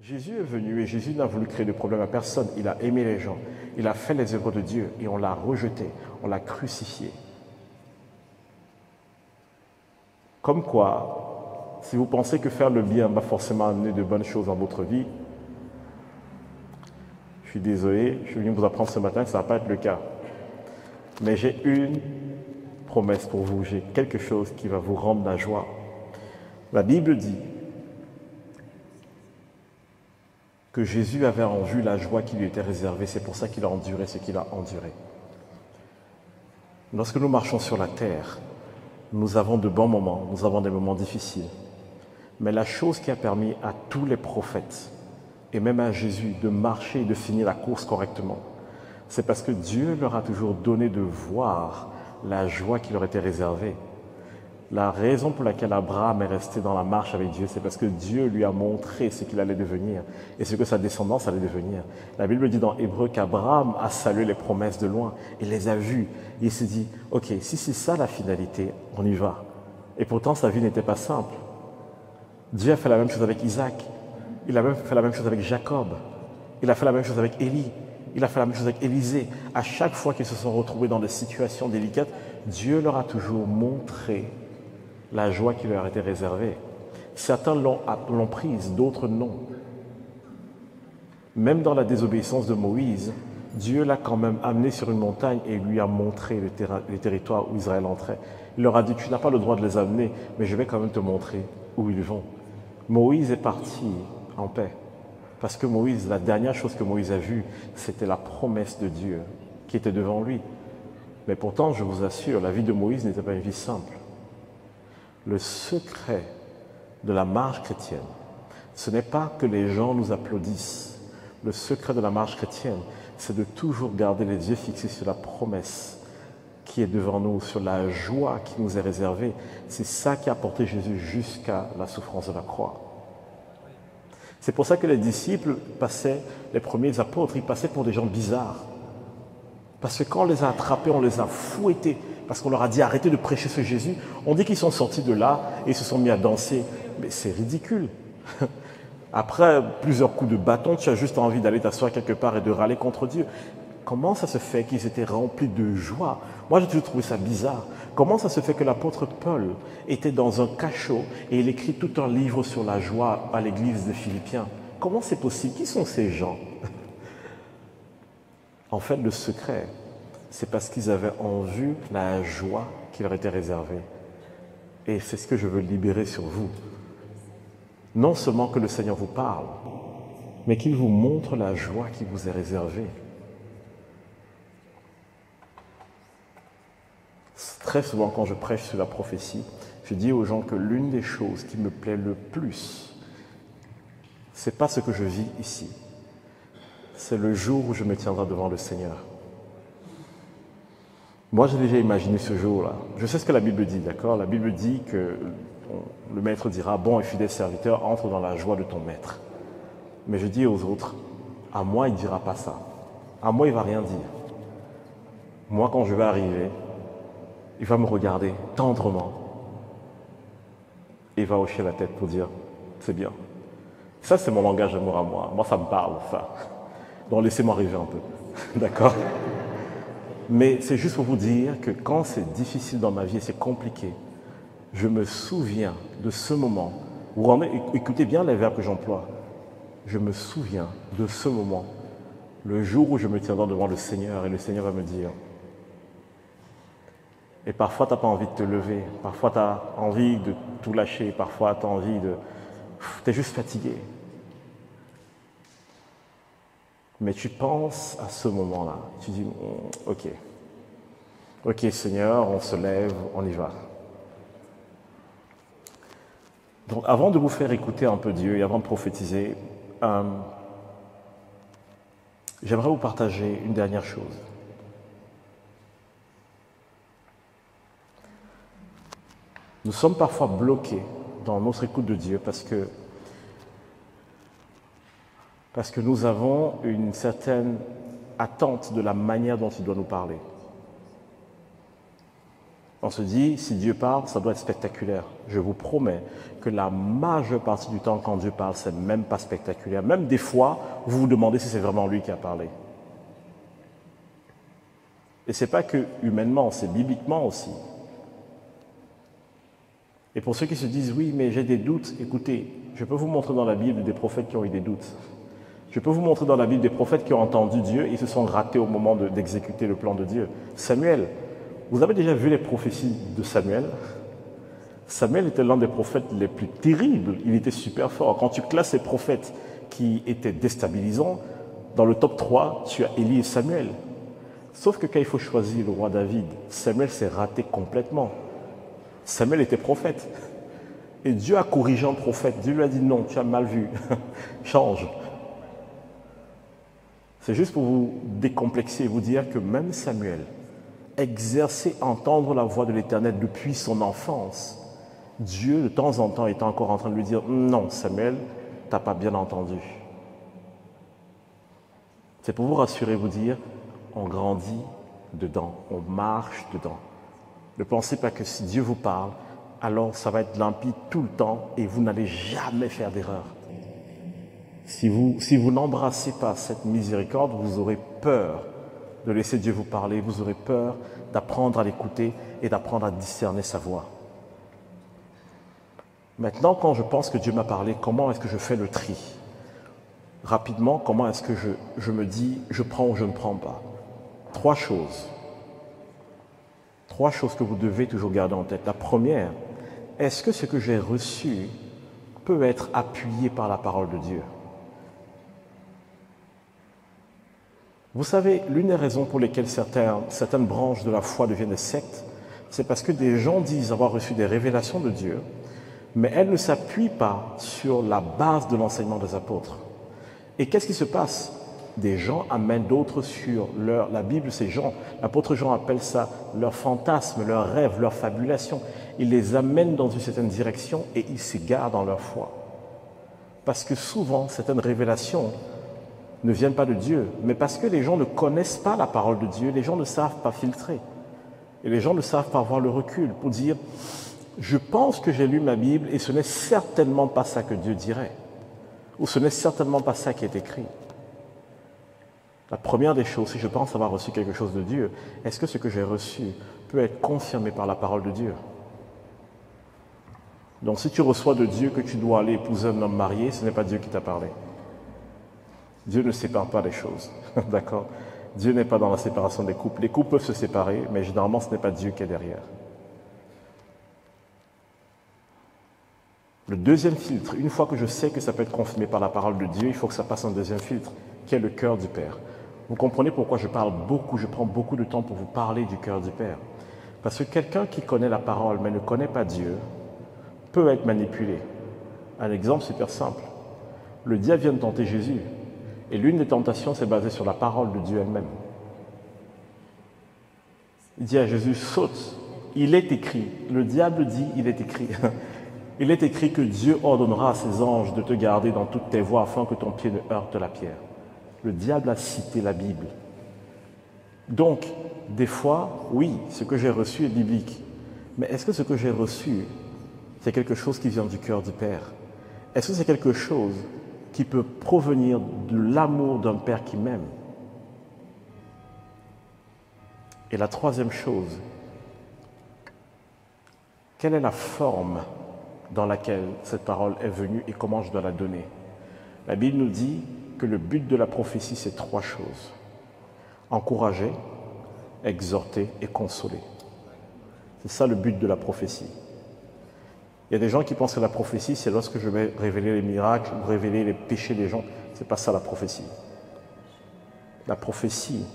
Jésus est venu et Jésus n'a voulu créer de problème à personne. Il a aimé les gens. Il a fait les œuvres de Dieu et on l'a rejeté. On l'a crucifié. Comme quoi, si vous pensez que faire le bien va forcément amener de bonnes choses dans votre vie, je suis désolé, je suis venu vous apprendre ce matin que ça ne va pas être le cas. Mais j'ai une promesse pour vous, j'ai quelque chose qui va vous rendre la joie. La Bible dit que Jésus avait en vue la joie qui lui était réservée, c'est pour ça qu'il a enduré ce qu'il a enduré. Lorsque nous marchons sur la terre, nous avons de bons moments, nous avons des moments difficiles. Mais la chose qui a permis à tous les prophètes, et même à Jésus, de marcher et de finir la course correctement, c'est parce que Dieu leur a toujours donné de voir la joie qui leur était réservée. La raison pour laquelle Abraham est resté dans la marche avec Dieu, c'est parce que Dieu lui a montré ce qu'il allait devenir et ce que sa descendance allait devenir. La Bible dit dans Hébreux qu'Abraham a salué les promesses de loin et les a vues. Il s'est dit, ok, si c'est ça la finalité, on y va. Et pourtant, sa vie n'était pas simple. Dieu a fait la même chose avec Isaac. Il a même fait la même chose avec Jacob. Il a fait la même chose avec Élie. Il a fait la même chose avec Élisée. À chaque fois qu'ils se sont retrouvés dans des situations délicates, Dieu leur a toujours montré la joie qui leur était réservée. Certains l'ont prise, d'autres non. Même dans la désobéissance de Moïse, Dieu l'a quand même amené sur une montagne et lui a montré les territoires où Israël entrait. Il leur a dit, tu n'as pas le droit de les amener, mais je vais quand même te montrer où ils vont. Moïse est parti en paix. Parce que Moïse, la dernière chose que Moïse a vue, c'était la promesse de Dieu qui était devant lui. Mais pourtant, je vous assure, la vie de Moïse n'était pas une vie simple. Le secret de la marche chrétienne, ce n'est pas que les gens nous applaudissent. Le secret de la marche chrétienne, c'est de toujours garder les yeux fixés sur la promesse qui est devant nous, sur la joie qui nous est réservée. C'est ça qui a porté Jésus jusqu'à la souffrance de la croix. C'est pour ça que les disciples passaient, les premiers apôtres, ils passaient pour des gens bizarres. Parce que quand on les a attrapés, on les a fouettés, parce qu'on leur a dit arrêtez de prêcher ce Jésus. On dit qu'ils sont sortis de là et ils se sont mis à danser. Mais c'est ridicule. Après plusieurs coups de bâton, tu as juste envie d'aller t'asseoir quelque part et de râler contre Dieu. Comment ça se fait qu'ils étaient remplis de joie? Moi, j'ai toujours trouvé ça bizarre. Comment ça se fait que l'apôtre Paul était dans un cachot et il écrit tout un livre sur la joie à l'église des Philippiens? Comment c'est possible? Qui sont ces gens? En fait, le secret, c'est parce qu'ils avaient en vue la joie qui leur était réservée. Et c'est ce que je veux libérer sur vous. Non seulement que le Seigneur vous parle, mais qu'il vous montre la joie qui vous est réservée. Très souvent, quand je prêche sur la prophétie, je dis aux gens que l'une des choses qui me plaît le plus, c'est pas ce que je vis ici. C'est le jour où je me tiendrai devant le Seigneur. Moi, j'ai déjà imaginé ce jour-là. Je sais ce que la Bible dit, d'accord? La Bible dit que le maître dira, bon et fidèle serviteur, entre dans la joie de ton maître. Mais je dis aux autres, à moi, il ne dira pas ça. À moi, il ne va rien dire. Moi, quand je vais arriver, il va me regarder tendrement. Et il va hocher la tête pour dire, c'est bien. Ça, c'est mon langage d'amour à moi. Moi, ça me parle, ça. Donc, laissez-moi arriver un peu. D'accord? Mais c'est juste pour vous dire que quand c'est difficile dans ma vie et c'est compliqué, je me souviens de ce moment. Écoutez bien les verbes que j'emploie. Je me souviens de ce moment, le jour où je me tiendrai devant le Seigneur et le Seigneur va me dire. Et parfois, tu n'as pas envie de te lever. Parfois, tu as envie de tout lâcher. Parfois, tu as envie de... Tu es juste fatigué. Mais tu penses à ce moment-là. Tu dis, ok. Ok, Seigneur, on se lève, on y va. Donc, avant de vous faire écouter un peu Dieu et avant de prophétiser, j'aimerais vous partager une dernière chose. Nous sommes parfois bloqués dans notre écoute de Dieu parce que nous avons une certaine attente de la manière dont il doit nous parler. On se dit, si Dieu parle, ça doit être spectaculaire. Je vous promets que la majeure partie du temps, quand Dieu parle, c'est même pas spectaculaire. Même des fois, vous vous demandez si c'est vraiment lui qui a parlé. Et ce n'est pas que humainement, c'est bibliquement aussi. Et pour ceux qui se disent, oui, mais j'ai des doutes, écoutez, je peux vous montrer dans la Bible des prophètes qui ont eu des doutes. Je peux vous montrer dans la Bible des prophètes qui ont entendu Dieu et se sont ratés au moment d'exécuter le plan de Dieu. Samuel, vous avez déjà vu les prophéties de Samuel? Samuel était l'un des prophètes les plus terribles. Il était super fort. Quand tu classes les prophètes qui étaient déstabilisants, dans le top 3, tu as Élie et Samuel. Sauf que quand il faut choisir le roi David, Samuel s'est raté complètement. Samuel était prophète. Et Dieu a corrigé un prophète. Dieu lui a dit non, tu as mal vu. Change. C'est juste pour vous décomplexer et vous dire que même Samuel exerçait entendre la voix de l'Éternel depuis son enfance. Dieu, de temps en temps, était encore en train de lui dire « Non, Samuel, tu n'as pas bien entendu. » C'est pour vous rassurer, vous dire « On grandit dedans, on marche dedans. » Ne pensez pas que si Dieu vous parle, alors ça va être limpide tout le temps et vous n'allez jamais faire d'erreur. Si vous n'embrassez pas cette miséricorde, vous aurez peur de laisser Dieu vous parler, vous aurez peur d'apprendre à l'écouter et d'apprendre à discerner sa voix. Maintenant, quand je pense que Dieu m'a parlé, comment est-ce que je fais le tri? Rapidement, comment est-ce que je me dis, je prends ou je ne prends pas? Trois choses que vous devez toujours garder en tête. La première, est-ce que ce que j'ai reçu peut être appuyé par la parole de Dieu? Vous savez, l'une des raisons pour lesquelles certaines branches de la foi deviennent des sectes, c'est parce que des gens disent avoir reçu des révélations de Dieu, mais elles ne s'appuient pas sur la base de l'enseignement des apôtres. Et qu'est-ce qui se passe? Des gens amènent d'autres sur la Bible, ces gens, l'apôtre Jean appelle ça leur fantasme, leurs rêves, leur fabulation. Ils les amènent dans une certaine direction et ils s'égarent dans leur foi. Parce que souvent, certaines révélations ne viennent pas de Dieu, mais parce que les gens ne connaissent pas la parole de Dieu, les gens ne savent pas filtrer. Et les gens ne savent pas avoir le recul pour dire « Je pense que j'ai lu ma Bible et ce n'est certainement pas ça que Dieu dirait. » Ou ce n'est certainement pas ça qui est écrit. La première des choses, si je pense avoir reçu quelque chose de Dieu, est-ce que ce que j'ai reçu peut être confirmé par la parole de Dieu? Donc si tu reçois de Dieu que tu dois aller épouser un homme marié, ce n'est pas Dieu qui t'a parlé. Dieu ne sépare pas les choses, d'accord? Dieu n'est pas dans la séparation des couples. Les couples peuvent se séparer, mais généralement ce n'est pas Dieu qui est derrière. Le deuxième filtre, une fois que je sais que ça peut être confirmé par la parole de Dieu, il faut que ça passe un deuxième filtre, qui est le cœur du Père. Vous comprenez pourquoi je prends beaucoup de temps pour vous parler du cœur du Père. Parce que quelqu'un qui connaît la parole mais ne connaît pas Dieu peut être manipulé. Un exemple super simple. Le diable vient de tenter Jésus. Et l'une des tentations, c'est basée sur la parole de Dieu elle-même. Il dit à Jésus, saute. Il est écrit. Le diable dit, il est écrit. Il est écrit que Dieu ordonnera à ses anges de te garder dans toutes tes voies afin que ton pied ne heurte la pierre. Le diable a cité la Bible. Donc, des fois, oui, ce que j'ai reçu est biblique. Mais est-ce que ce que j'ai reçu, c'est quelque chose qui vient du cœur du Père? Est-ce que c'est quelque chose qui peut provenir de l'amour d'un Père qui m'aime? Et la troisième chose, quelle est la forme dans laquelle cette parole est venue et comment je dois la donner? La Bible nous dit que le but de la prophétie, c'est trois choses. Encourager, exhorter et consoler. C'est ça le but de la prophétie. Il y a des gens qui pensent que la prophétie, c'est lorsque je vais révéler les miracles ou révéler les péchés des gens. Ce n'est pas ça la prophétie. La prophétie,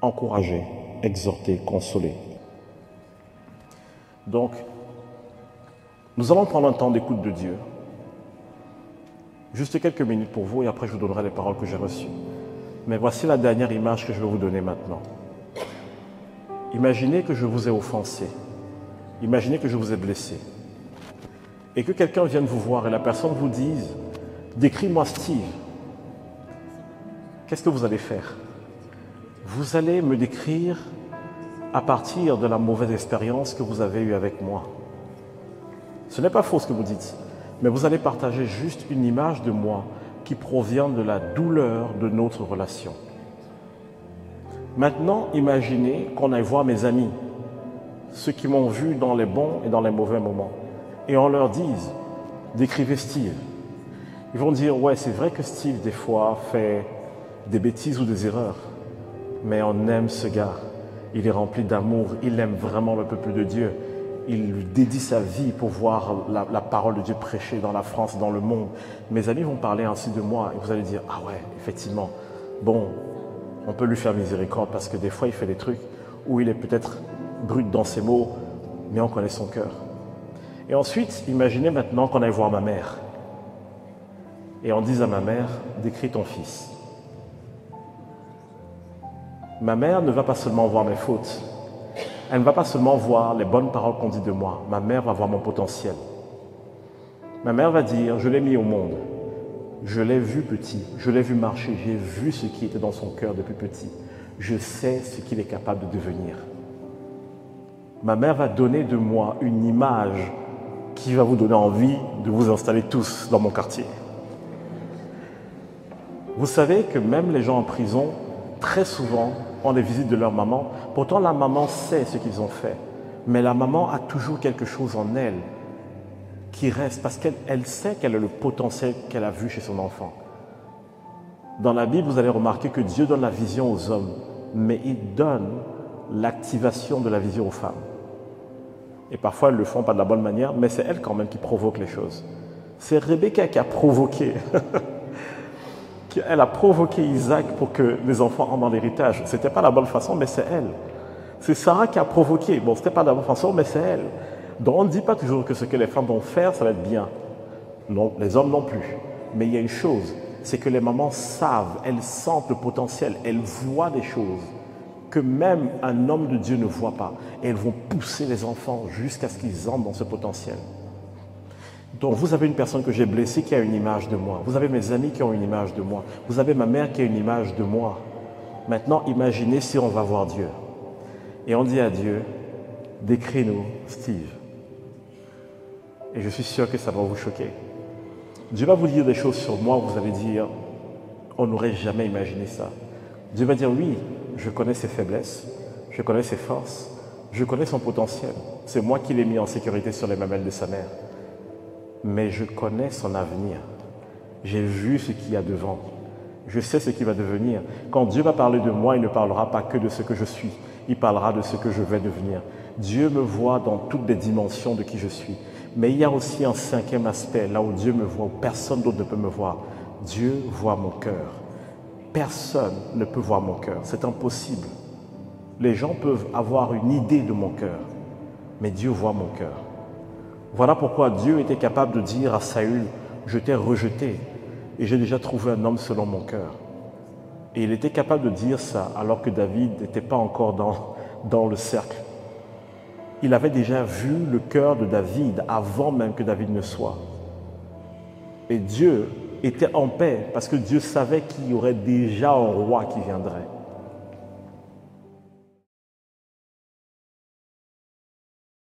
encourager, exhorter, consoler. Donc, nous allons prendre un temps d'écoute de Dieu. Juste quelques minutes pour vous et après je vous donnerai les paroles que j'ai reçues. Mais voici la dernière image que je vais vous donner maintenant. Imaginez que je vous ai offensé. Imaginez que je vous ai blessé. Et que quelqu'un vienne vous voir et la personne vous dise « Décris-moi Steve ». Qu'est-ce que vous allez faire? Vous allez me décrire à partir de la mauvaise expérience que vous avez eue avec moi. Ce n'est pas faux ce que vous dites, mais vous allez partager juste une image de moi qui provient de la douleur de notre relation. Maintenant, imaginez qu'on aille voir mes amis, ceux qui m'ont vu dans les bons et dans les mauvais moments, et on leur dise, décrivez Steve. Ils vont dire, ouais, c'est vrai que Steve, des fois, fait des bêtises ou des erreurs, mais on aime ce gars. Il est rempli d'amour, il aime vraiment le peuple de Dieu. Il lui dédie sa vie pour voir la parole de Dieu prêchée dans la France, dans le monde. Mes amis vont parler ainsi de moi et vous allez dire, ah ouais, effectivement, bon, on peut lui faire miséricorde parce que des fois il fait des trucs où il est peut-être brut dans ses mots, mais on connaît son cœur. Et ensuite, imaginez maintenant qu'on aille voir ma mère. Et on dise à ma mère, décris ton fils. Ma mère ne va pas seulement voir mes fautes, elle ne va pas seulement voir les bonnes paroles qu'on dit de moi, ma mère va voir mon potentiel. Ma mère va dire, je l'ai mis au monde, je l'ai vu petit, je l'ai vu marcher, j'ai vu ce qui était dans son cœur depuis petit, je sais ce qu'il est capable de devenir. Ma mère va donner de moi une image qui va vous donner envie de vous installer tous dans mon quartier. Vous savez que même les gens en prison, très souvent, ont des visites de leur maman. Pourtant, la maman sait ce qu'ils ont fait. Mais la maman a toujours quelque chose en elle qui reste parce qu'elle sait quel est le potentiel qu'elle a vu chez son enfant. Dans la Bible, vous allez remarquer que Dieu donne la vision aux hommes, mais il donne l'activation de la vision aux femmes. Et parfois, elles ne le font pas de la bonne manière, mais c'est elle quand même qui provoque les choses. C'est Rebecca qui a provoqué. Elle a provoqué Isaac pour que les enfants entrent dans l'héritage. Ce n'était pas la bonne façon, mais c'est elle. C'est Sarah qui a provoqué. Bon, ce n'était pas la bonne façon, mais c'est elle. Donc on ne dit pas toujours que ce que les femmes vont faire, ça va être bien. Non, les hommes non plus. Mais il y a une chose, c'est que les mamans savent, elles sentent le potentiel, elles voient des choses que même un homme de Dieu ne voit pas. Et elles vont pousser les enfants jusqu'à ce qu'ils entrent dans ce potentiel. Donc vous avez une personne que j'ai blessée qui a une image de moi. Vous avez mes amis qui ont une image de moi. Vous avez ma mère qui a une image de moi. Maintenant, imaginez si on va voir Dieu. Et on dit à Dieu, décris-nous Steve. Et je suis sûr que ça va vous choquer. Dieu va vous dire des choses sur moi, vous allez dire, on n'aurait jamais imaginé ça. Dieu va dire, oui, je connais ses faiblesses, je connais ses forces, je connais son potentiel. C'est moi qui l'ai mis en sécurité sur les mamelles de sa mère. Mais je connais son avenir. J'ai vu ce qu'il y a devant. Je sais ce qu'il va devenir. Quand Dieu va parler de moi, il ne parlera pas que de ce que je suis. Il parlera de ce que je vais devenir. Dieu me voit dans toutes les dimensions de qui je suis. Mais il y a aussi un cinquième aspect, là où Dieu me voit, où personne d'autre ne peut me voir. Dieu voit mon cœur. Personne ne peut voir mon cœur. C'est impossible. Les gens peuvent avoir une idée de mon cœur, mais Dieu voit mon cœur. Voilà pourquoi Dieu était capable de dire à Saül, je t'ai rejeté et j'ai déjà trouvé un homme selon mon cœur. Et il était capable de dire ça alors que David n'était pas encore dans le cercle. Il avait déjà vu le cœur de David avant même que David ne soit. Et Dieu était en paix parce que Dieu savait qu'il y aurait déjà un roi qui viendrait.